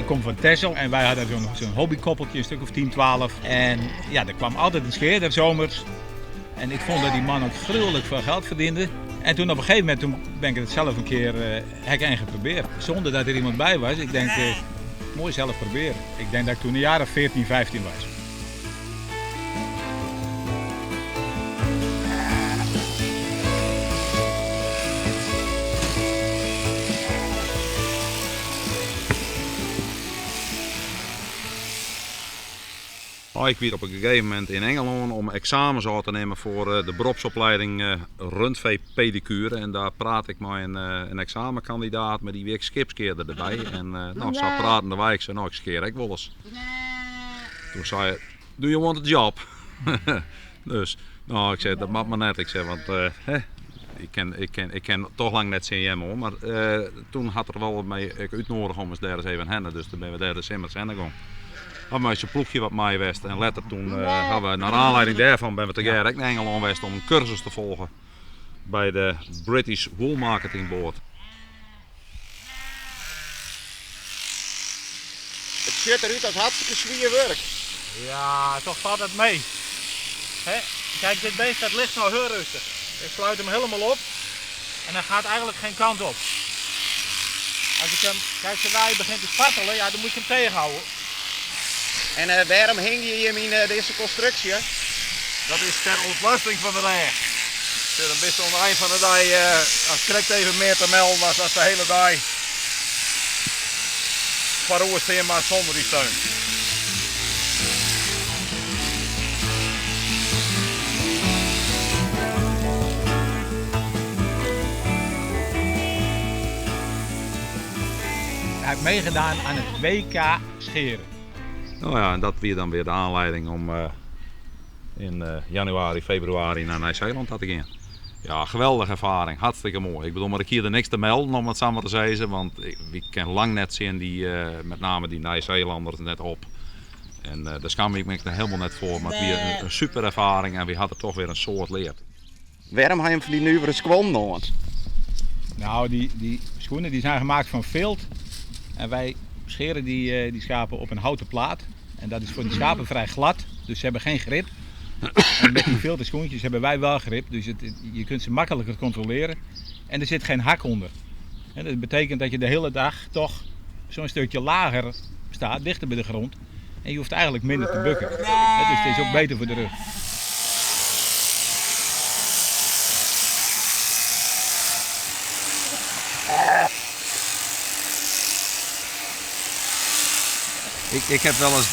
kom van Texel en wij hadden zo'n hobbykoppeltje, een stuk of 10, 12. En ja, er kwam altijd een scheerder zomers. En ik vond dat die man ook gruwelijk veel geld verdiende. En toen op een gegeven moment ben ik het zelf een keer geprobeerd. Zonder dat er iemand bij was. Ik denk, mooi zelf proberen. Ik denk dat ik toen een jaar of 14, 15 was. Ik werd op een gegeven moment in Engeland om examens aan te nemen voor de beroepsopleiding rundvee-pedicure. En daar praat ik met een examenkandidaat met die week skipskeerder erbij. En zo praten wij, ik zei, nou ik skeer ik wel eens. Toen zei hij, do you want a job? Dus, nou ik zei, dat mag maar net. Ik zei, want ik ken toch lang net CM hoor. Maar toen had er wel mee uitnodigd om eens daar eens even heen. Dus toen ben we daar de simmers heen gegaan. Hadden we zijn ploegje wat mij west en later toen hebben we naar aanleiding daarvan ben we tegelijk naar Engeland west om een cursus te volgen bij de British Wool Marketing Board. Het ziet eruit als hartstikke zwaar werk. Ja, toch valt het mee. Hè? Kijk, dit beest dat ligt nou heel rustig. Ik sluit hem helemaal op en hij gaat eigenlijk geen kant op. Als ik hem, kijk, zodra hij begint te spartelen, ja, dan moet je hem tegenhouden. En waarom hing je hier in deze constructie? Dat is ter ontlasting van de regen. Dan best aan het eind van de dag, als het even meer te melden was als de hele dag verroest maar zonder die steun. Hij heeft meegedaan aan het WK scheren. Nou ja, en dat weer dan weer de aanleiding om in januari, februari naar Nieuw-Zeeland te gaan. Ja, geweldige ervaring, hartstikke mooi. Ik bedoel, maar ik hier er niks te melden om het samen te zeggen, want ik ken lang net zien die, met name die Nieuw-Zeelanders net op. En daar schaam ik me er helemaal net voor, maar het weer een super ervaring en we hadden toch weer een soort leerd. Waarom heb je hem voor die nieuwere squam nodig? Nou, die schoenen die zijn gemaakt van vilt en wij scheren die schapen op een houten plaat. En dat is voor die schapen vrij glad, dus ze hebben geen grip. En met die vilten schoentjes hebben wij wel grip, dus je kunt ze makkelijker controleren. En er zit geen hak onder. En dat betekent dat je de hele dag toch zo'n stukje lager staat, dichter bij de grond. En je hoeft eigenlijk minder te bukken. Dus het is ook beter voor de rug. Ik heb wel eens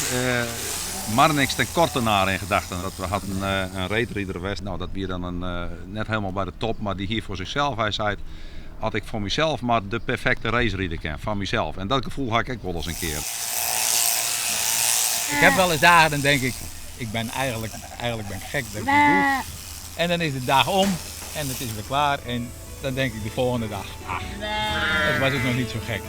maar niks ten korte naar in gedachten. Dat we hadden een racereader west, nou dat weer dan net helemaal bij de top, maar die hier voor zichzelf, hij zei, had ik voor mezelf maar de perfecte racereader ken, van mezelf. En dat gevoel had ik wel eens een keer. Ik heb wel eens dagen, dan denk ik ben eigenlijk ben ik gek dat ik dit doe. En dan is de dag om en het is weer klaar en dan denk ik de volgende dag, ach, het was ook nog niet zo gek.